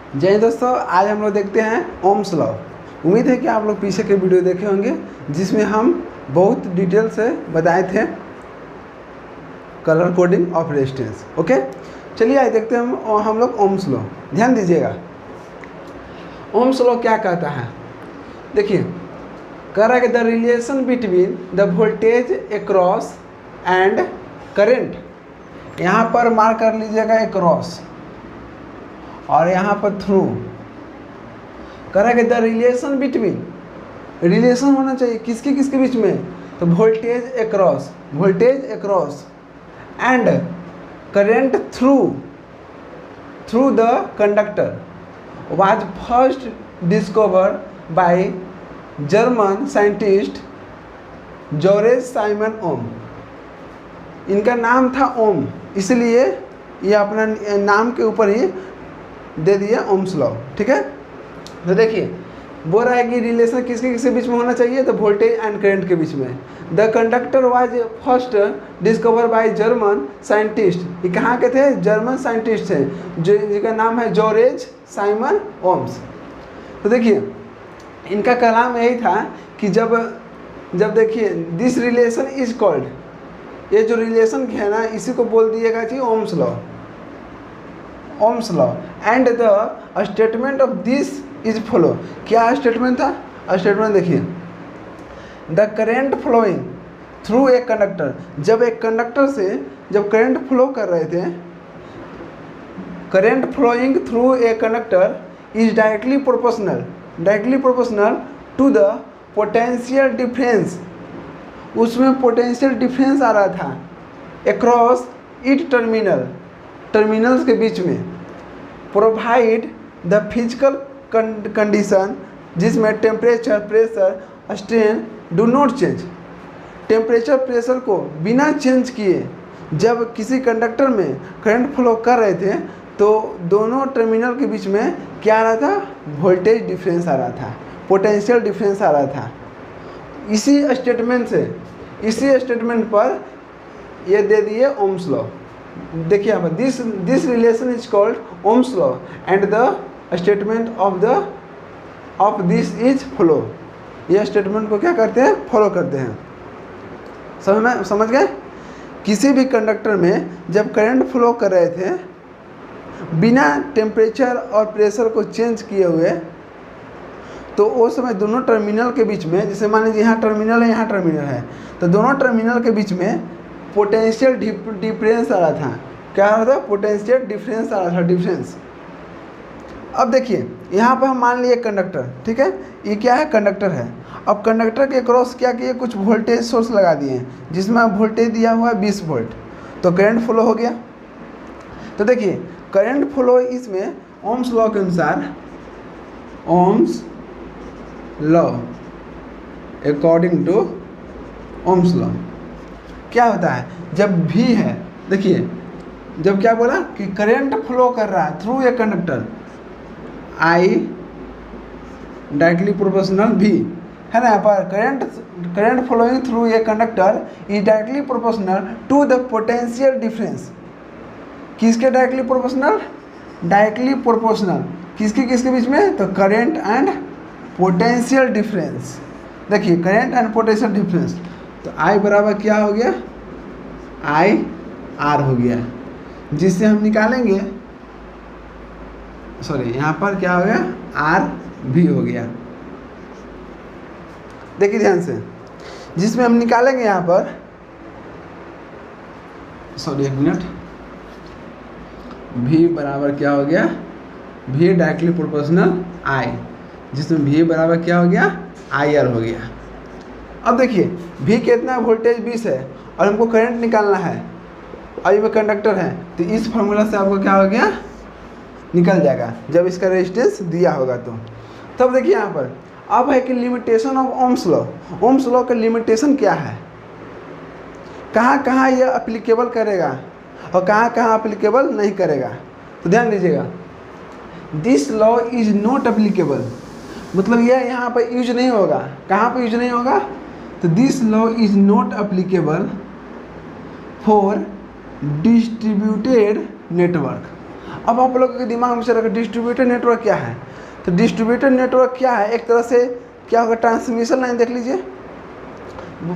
जय हिंद दोस्तों, आज हम लोग देखते हैं ओम्स लॉ। उम्मीद है कि आप लोग पीछे के वीडियो देखे होंगे जिसमें हम बहुत डिटेल से बताए थे colour coding of resistance. Okay, चलिए आज देखते हैं हम लोग ओम्स लॉ। ध्यान दीजिएगा, ओम्स लॉ क्या कहता है। देखिए, कह रहा है कि the relation between the voltage across and current, यहाँ पर मार्क कर लीजिएगा अक्रॉस और यहाँ पर थ्रू। कह रहा है कि द रिलेशन बिटवीन, रिलेशन होना चाहिए किसके किसके बीच में, तो voltage across and current through the conductor was first discover by German scientist George Simon Ohm. इनका नाम था ओम, इसलिए ये अपना नाम के ऊपर ही दे दिया ओम्स लॉ। ठीक है, तो देखिए बोल रहा है कि रिलेशन किसके किसके बीच में होना चाहिए, तो वोल्टेज एंड करंट के बीच में। The conductor was first discover by German scientist. ये कहाँ के थे, जर्मन साइंटिस्ट थे जिनका नाम है जॉर्ज साइमन ओम्स। तो देखिए इनका कलाम यही था कि जब देखिए दिस रिलेशन इज कॉल्ड, ये जो रिलेशन है ना इसी को बोल दिएगा कि Ohm's law and the statement of this is follow. क्या स्टेटमेंट था, स्टेटमेंट देखिए, the current flowing through a conductor, जब एक कंडक्टर से जब करंट फ्लो कर रहे थे, current flowing through a conductor is directly proportional to the potential difference, उसमें पोटेंशियल डिफरेंस आ रहा था अक्रॉस इट टर्मिनल्स के बीच में, प्रोवाइड द फिजिकल कंडीशन जिसमें temperature pressure strain do not change. Temperature pressure को बिना चेंज किए जब किसी कंडक्टर में करंट फ्लो कर रहे थे तो दोनों टर्मिनल के बीच में क्या आ रहा था, वोल्टेज डिफरेंस आ रहा था, पोटेंशियल डिफरेंस आ रहा था। इसी स्टेटमेंट पर ये दे दिए ओम्स लॉ। देखिए यहाँ पर this relation is called ohms law and the statement of this is follow. ये स्टेटमेंट को क्या करते हैं, फॉलो करते हैं। समझ गए। किसी भी कंडक्टर में जब करंट फ्लो कर रहे थे बिना टेम्परेचर और प्रेशर को चेंज किए हुए, तो उस समय दोनों टर्मिनल के बीच में, जैसे मान लीजिए यहाँ टर्मिनल है यहाँ टर्मिनल है, तो दोनों टर्मिनल के बीच में पोटेंशियल डिफरेंस आ रहा था। क्या आ रहा था, पोटेंशियल डिफरेंस आ रहा था, डिफरेंस। अब देखिए यहाँ पर हम मान लिए कंडक्टर, ठीक है, ये क्या है, कंडक्टर है। अब कंडक्टर के क्रॉस क्या किए, कुछ वोल्टेज सोर्स लगा दिए जिसमें वोल्टेज दिया हुआ है 20 वोल्ट, तो करंट फ्लो हो गया। तो देखिए करंट फ्लो इसमें ओम्स लॉ के अनुसार, Ohm's law according to Ohm's law क्या होता है, जब भी है, देखिए जब क्या बोला कि करंट फ्लो कर रहा है through a conductor, I directly proportional भी है ना, यहाँ पर current flowing through a conductor is directly proportional to the potential difference. किसके डायरेक्टली प्रोपोर्शनल, डायरेक्टली प्रोपोर्शनल किसके किसके बीच में, तो करंट एंड पोटेंशियल डिफरेंस। देखिए करंट एंड पोटेंशियल डिफरेंस, तो आई बराबर क्या हो गया, आई आर हो गया, जिससे हम निकालेंगे, सॉरी यहाँ पर क्या हो गया, आर भी हो गया। देखिए ध्यान से, जिसमें हम निकालेंगे यहाँ पर, सॉरी एक मिनट, भी बराबर क्या हो गया, भी डायरेक्टली प्रोपोर्शनल आई, जिसमें भी बराबर क्या हो गया, आई आर हो गया। अब देखिए भी कितना, वोल्टेज 20 है और हमको करंट निकालना है और ये कंडक्टर है, तो इस फार्मूला से आपको क्या हो गया, निकल जाएगा जब इसका रेजिस्टेंस दिया होगा तो। तब देखिए यहाँ पर अब है कि limitation of Ohm's law. Ohm's law का लिमिटेशन क्या है, कहाँ कहाँ यह अप्लीकेबल करेगा और कहाँ कहाँ अप्लीकेबल नहीं करेगा। तो ध्यान दीजिएगा, this law is not applicable, मतलब यह यहाँ पर यूज नहीं होगा। कहाँ पर यूज नहीं होगा, तो this law is not applicable for distributed network. अब आप लोगों के दिमाग में चल रहा है डिस्ट्रीब्यूटेड नेटवर्क क्या है। तो डिस्ट्रीब्यूटेड नेटवर्क क्या है, एक तरह से क्या होगा, ट्रांसमिशन लाइन देख लीजिए।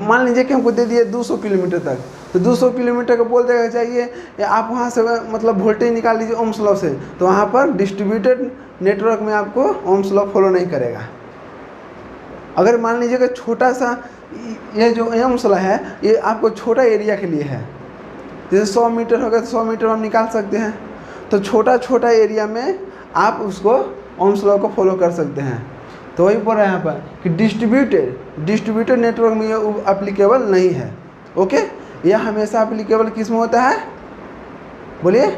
मान लीजिए कि हमको दे दिए 200 किलोमीटर तक, तो 200 किलोमीटर का बोल देगा चाहिए, या आप वहाँ से मतलब वोल्टेज निकाल लीजिए ओम्स लॉ से, तो वहाँ पर डिस्ट्रीब्यूटेड नेटवर्क में आपको ओम्स लॉ फॉलो नहीं करेगा। अगर मान लीजिएगा छोटा सा ये जो ओम्स लॉ है ये आपको छोटा एरिया के लिए है, जैसे 100 मीटर होगा तो 100 मीटर हम निकाल सकते हैं, तो छोटा छोटा एरिया में आप उसको ओम्स लॉ को फॉलो कर सकते हैं। तो वही बोल रहा है यहाँ पर कि डिस्ट्रीब्यूटेड नेटवर्क में ये एप्लीकेबल नहीं है। ओके, यह हमेशा एप्लीकेबल किस में होता है, बोलिए,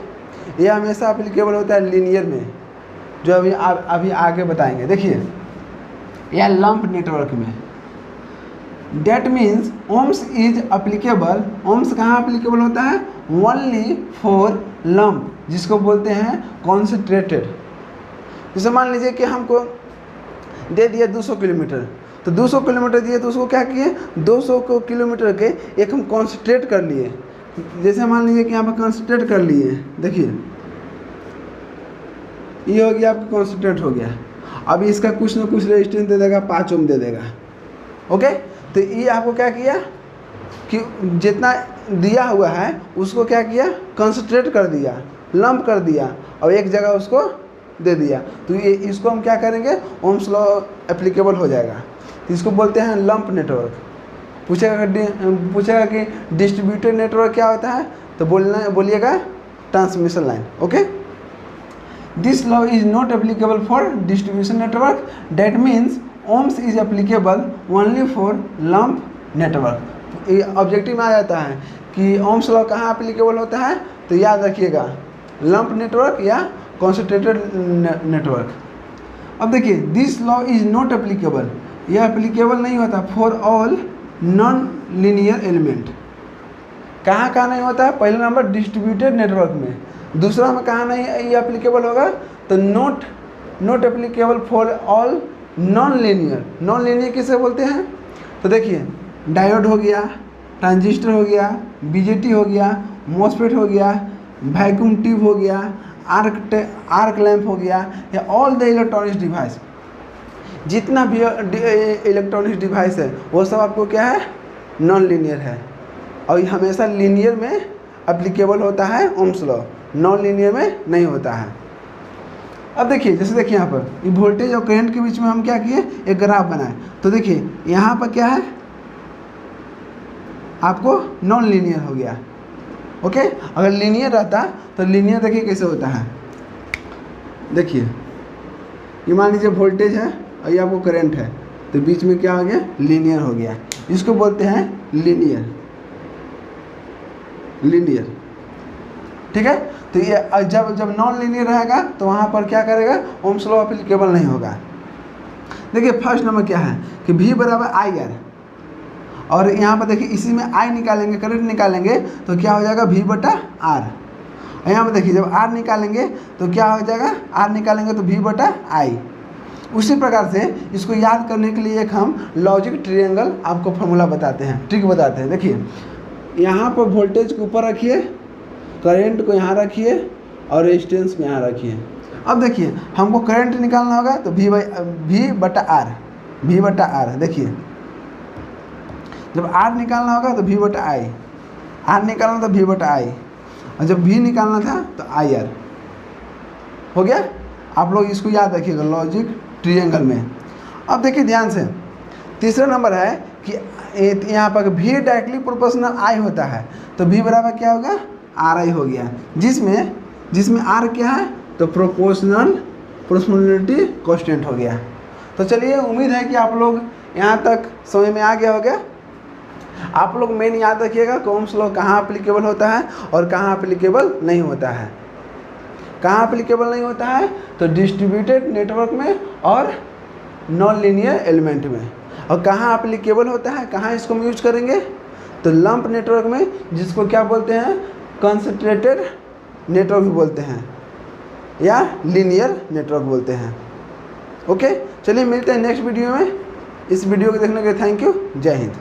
यह हमेशा एप्लीकेबल होता है लीनियर में, जो अभी आगे बताएंगे। देखिए यह लंप नेटवर्क में, that means Ohm's is applicable, Ohm's कहाँ एप्लीकेबल होता है, ओनली फॉर लंप, जिसको बोलते हैं कॉन्सेंट्रेटेड। जैसे मान लीजिए कि हमको दे दिया 200 किलोमीटर, तो 200 किलोमीटर दिए तो उसको क्या किए, 200 किलोमीटर के एक हम कॉन्सेंट्रेट कर लिए। जैसे मान लीजिए कि यहाँ पर कॉन्सेंट्रेट कर लिए, देखिए ये हो गया आपका कॉन्सेंट्रेट हो गया। अब इसका कुछ ना कुछ रेजिस्टेंस दे देगा, 5 ओम दे देगा। ओके, तो ये आपको क्या किया कि जितना दिया हुआ है उसको क्या किया, कंसंट्रेट कर दिया, लंप कर दिया और एक जगह उसको दे दिया। तो ये इसको हम क्या करेंगे, ओम्स लॉ एप्लीकेबल हो जाएगा। तो इसको बोलते हैं लंप नेटवर्क। पूछेगा कि डिस्ट्रीब्यूटेड नेटवर्क क्या होता है, तो बोलिएगा transmission line. Okay, this law is not applicable for distribution network, that means Ohm's is applicable only for lump network. ये ऑब्जेक्टिव में आ जाता है कि ओम्स लॉ कहाँ एप्लीकेबल होता है, तो याद रखिएगा लंप नेटवर्क या कॉन्सेंट्रेटेड नेटवर्क। अब देखिए this law is not applicable, यह एप्लीकेबल नहीं होता for all non linear element. कहाँ नहीं होता है, पहला नंबर डिस्ट्रीब्यूटेड नेटवर्क में, दूसरा में कहाँ नहीं ये एप्लीकेबल होगा, तो not applicable for all non linear. Non linear किसे बोलते हैं, तो देखिए डायोड हो गया, ट्रांजिस्टर हो गया, बीजेटी हो गया, मॉसफेट हो गया, वैक्यूम ट्यूब हो गया, आर्क लैंप हो गया, या ऑल द इलेक्ट्रॉनिक्स डिवाइस। जितना भी इलेक्ट्रॉनिक्स डिवाइस है वो सब आपको क्या है, नॉन लीनियर है, और ये हमेशा लीनियर में एप्लीकेबल होता है ओम्स लॉ, नॉन लीनियर में नहीं होता है। अब देखिए जैसे देखिए यहाँ पर ये वोल्टेज और करंट के बीच में हम क्या किए, एक ग्राफ बनाए। तो देखिए यहाँ पर क्या है, आपको नॉन लीनियर हो गया। ओके, अगर लीनियर रहता तो लीनियर देखिए कैसे होता है। देखिए ये मान लीजिए वोल्टेज है और ये आपको करंट है, तो बीच में क्या हो गया, लीनियर हो गया। इसको बोलते हैं लीनियर। ठीक है, तो ये जब नॉन लीनियर रहेगा तो वहाँ पर क्या करेगा, ओम्स लॉ एप्लीकेबल नहीं होगा। देखिए फर्स्ट नंबर क्या है कि V बराबर IR, और यहाँ पर देखिए इसी में I निकालेंगे, करंट निकालेंगे तो क्या हो जाएगा V/R। यहाँ पर देखिए जब R निकालेंगे तो क्या हो जाएगा, R निकालेंगे तो V/I। उसी प्रकार से इसको याद करने के लिए एक हम लॉजिक ट्रायंगल आपको फॉर्मूला बताते हैं, ट्रिक बताते हैं। देखिए यहाँ पर वोल्टेज को ऊपर रखिए, करंट को यहाँ रखिए और रेजिस्टेंस को यहाँ रखिए। अब देखिए हमको करंट निकालना होगा तो V/R। देखिए जब R निकालना होगा तो V/I, R निकालना था V/I, और जब V निकालना था तो IR। हो गया, आप लोग इसको याद रखिएगा लॉजिक ट्रायंगल में। अब देखिए ध्यान से, तीसरा नंबर है कि यहाँ पर V डायरेक्टली प्रोपोर्शनल I होता है, तो V बराबर क्या होगा, RI हो गया, जिसमें R क्या है, तो प्रोपोर्शनलिटी कांस्टेंट हो गया। तो चलिए उम्मीद है कि आप लोग यहाँ तक समझ में आ गया होगा। आप लोग मेन याद रखिएगा कि ओम्स लॉ कहाँ एप्लीकेबल होता है और कहाँ एप्लीकेबल नहीं होता है। कहाँ एप्लीकेबल नहीं होता है, तो डिस्ट्रीब्यूटेड नेटवर्क में और नॉन लीनियर एलिमेंट में। और कहाँ एप्लीकेबल होता है, कहाँ इसको हम यूज करेंगे, तो लंप नेटवर्क में, जिसको क्या बोलते हैं, कंसंट्रेटेड नेटवर्क भी बोलते हैं या लीनियर नेटवर्क बोलते हैं। ओके, चलिए मिलते हैं नेक्स्ट वीडियो में। इस वीडियो को देखने के लिए थैंक यू। जय हिंद।